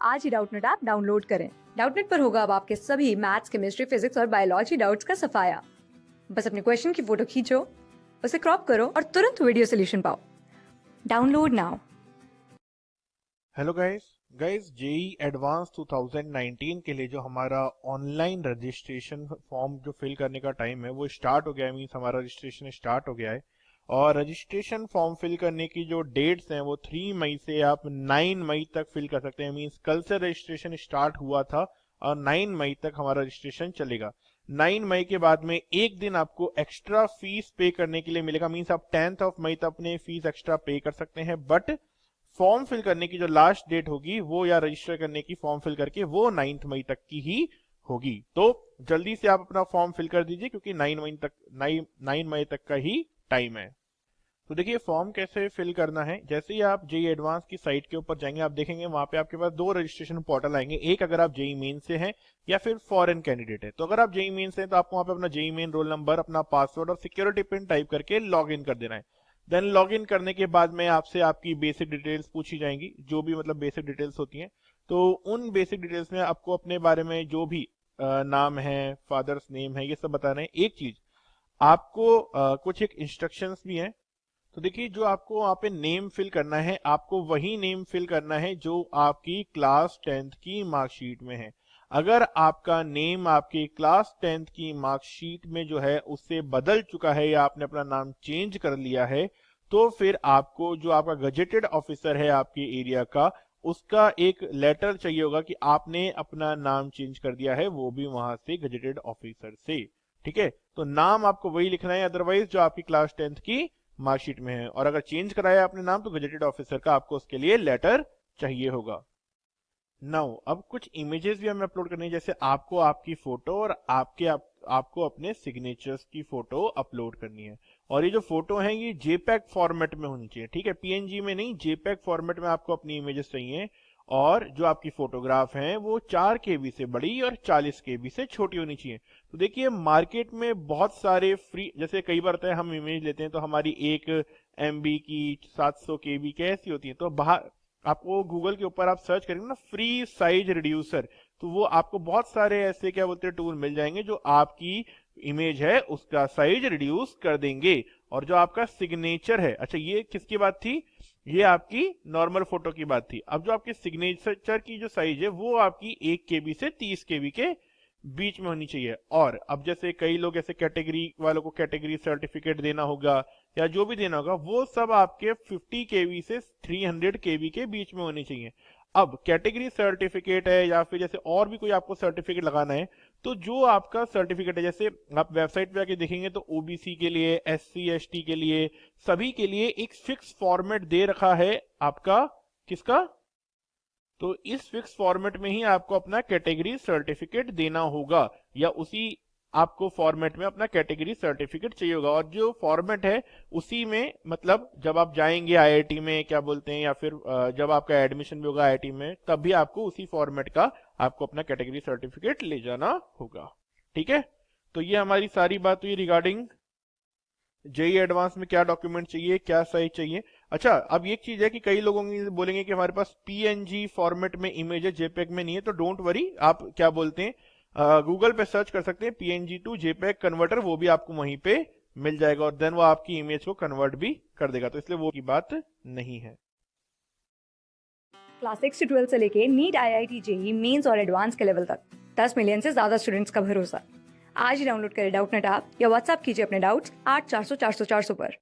आज ही Doubtnut app download करें। Doubtnut पर होगा अब आपके सभी मैथ्स, केमिस्ट्री, फिजिक्स और बायोलॉजी डाउट्स का सफाया। बस अपने क्वेश्चन की फोटो खींचो, उसे क्रॉप करो और तुरंत वीडियो सोल्यूशन पाओ। Download now. Hello guys JEE advance 2019 के लिए जो हमारा ऑनलाइन रजिस्ट्रेशन फॉर्म जो फिल करने का टाइम है वो स्टार्ट हो गया है। मीन्स हमारा रजिस्ट्रेशन स्टार्ट हो गया है और रजिस्ट्रेशन फॉर्म फिल करने की जो डेट्स हैं वो 3 मई से आप 9 मई तक फिल कर सकते हैं। मीन्स कल से रजिस्ट्रेशन स्टार्ट हुआ था और 9 मई तक हमारा रजिस्ट्रेशन चलेगा। 9 मई के बाद में एक दिन आपको एक्स्ट्रा फीस पे करने के लिए मिलेगा। मीन्स आप 10th ऑफ मई तक अपने फीस एक्स्ट्रा पे कर सकते हैं, बट फॉर्म फिल करने की जो लास्ट डेट होगी वो या रजिस्टर करने की फॉर्म फिल करके वो 9th मई तक की ही होगी। तो जल्दी से आप अपना फॉर्म फिल कर दीजिए क्योंकि 9 मई तक का ही टाइम है। तो देखिए फॉर्म कैसे फिल करना है। जैसे ही आप जेई एडवांस की साइट के ऊपर जाएंगे आप देखेंगे वहां पे आपके पास दो रजिस्ट्रेशन पोर्टल आएंगे, एक अगर आप जेई मेन से हैं या फिर फॉरेन कैंडिडेट है। तो अगर आप जेई मेन से हैं तो आपको वहां पे अपना जेई मेन रोल नंबर, अपना पासवर्ड और सिक्योरिटी पिन टाइप करके लॉग इन कर देना है। देन लॉग इन करने के बाद में आपसे आपकी बेसिक डिटेल्स पूछी जाएंगी, जो भी मतलब बेसिक डिटेल्स होती हैं। तो उन बेसिक डिटेल्स में आपको अपने बारे में जो भी नाम है, फादर्स नेम है, ये सब बताना है। एक चीज आपको कुछ एक इंस्ट्रक्शंस भी हैं। तो देखिए जो आपको वहां पे नेम फिल करना है, आपको वही नेम फिल करना है जो आपकी क्लास 10th की मार्कशीट में है। अगर आपका नेम आपकी क्लास 10th की मार्कशीट में जो है उससे बदल चुका है या आपने अपना नाम चेंज कर लिया है, तो फिर आपको जो आपका गजेटेड ऑफिसर है आपके एरिया का, उसका एक लेटर चाहिए होगा कि आपने अपना नाम चेंज कर दिया है, वो भी वहां से गजेटेड ऑफिसर से। ठीक है, तो नाम आपको वही लिखना है, अदरवाइज जो आपकी क्लास 10th की मार्कशीट में है। और अगर चेंज कराया आपने नाम तो गजेटेड ऑफिसर का आपको उसके लिए लेटर चाहिए होगा। नाउ अब कुछ इमेजेस भी हमें अपलोड करनी है, जैसे आपको आपकी फोटो और आपको अपने सिग्नेचर्स की फोटो अपलोड करनी है। और ये जो फोटो है ये जेपैग फॉर्मेट में होनी चाहिए, ठीक है, पीएनजी में नहीं, जेपैग फॉर्मेट में आपको अपनी इमेजेस चाहिए। और जो आपकी फोटोग्राफ है वो 4 केबी से बड़ी और 40 केबी से छोटी होनी चाहिए। तो देखिए मार्केट में बहुत सारे फ्री, जैसे कई बार होता है हम इमेज लेते हैं तो हमारी 1 MB की 700 केबी की ऐसी होती है। तो बाहर आपको गूगल के ऊपर आप सर्च करेंगे ना फ्री साइज रिड्यूसर, तो वो आपको बहुत सारे ऐसे क्या बोलते हैं टूल मिल जाएंगे जो आपकी इमेज है उसका साइज रिड्यूस कर देंगे। और जो आपका सिग्नेचर है, अच्छा ये किसकी बात थी, ये आपकी नॉर्मल फोटो की बात थी। अब जो आपकी सिग्नेचर की जो साइज है वो आपकी 1 केबी से 30 केबी के बीच में होनी चाहिए। और अब जैसे कई लोग ऐसे कैटेगरी वालों को कैटेगरी सर्टिफिकेट देना होगा या जो भी देना होगा वो सब आपके 50 केबी से 300 केबी के बीच में होनी चाहिए। अब कैटेगरी सर्टिफिकेट है या फिर जैसे और भी कोई आपको सर्टिफिकेट लगाना है, तो जो आपका सर्टिफिकेट है, जैसे आप वेबसाइट पे आके देखेंगे तो ओबीसी के लिए, SC ST के लिए, सभी के लिए एक फिक्स फॉर्मेट दे रखा है आपका, किसका, तो इस फिक्स फॉर्मेट में ही आपको अपना कैटेगरी सर्टिफिकेट देना होगा या उसी आपको फॉर्मेट में अपना कैटेगरी सर्टिफिकेट चाहिए होगा। और जो फॉर्मेट है उसी में मतलब जब आप जाएंगे आईआईटी में क्या बोलते हैं या फिर जब आपका एडमिशन भी होगा आईआईटी में तब भी आपको उसी फॉर्मेट का आपको अपना कैटेगरी सर्टिफिकेट ले जाना होगा। ठीक है, तो ये हमारी सारी बात हुई रिगार्डिंग जेई एडवांस में क्या डॉक्यूमेंट चाहिए, क्या साइज चाहिए। अच्छा अब एक चीज है कि कई लोगों बोलेंगे कि हमारे पास पीएनजी फॉर्मेट में इमेज है, जेपेग में नहीं है, तो डोंट वरी, आप क्या बोलते हैं गूगल पे सर्च कर सकते हैं पीएनजी टू जेपेग कन्वर्टर, वो भी आपको वहीं पे मिल जाएगा और देन वो आपकी इमेज को कन्वर्ट भी कर देगा, तो इसलिए वो की बात नहीं है। क्लास 6 से 12 से लेके नीट, IIT, जेई मेंस और एडवांस के लेवल तक 10 मिलियन से ज्यादा स्टूडेंट्स का भरोसा। आज ही डाउनलोड करें डाउटनेट ऐप या व्हाट्सएप कीजिए अपने डाउट्स 8400 400 400 पर।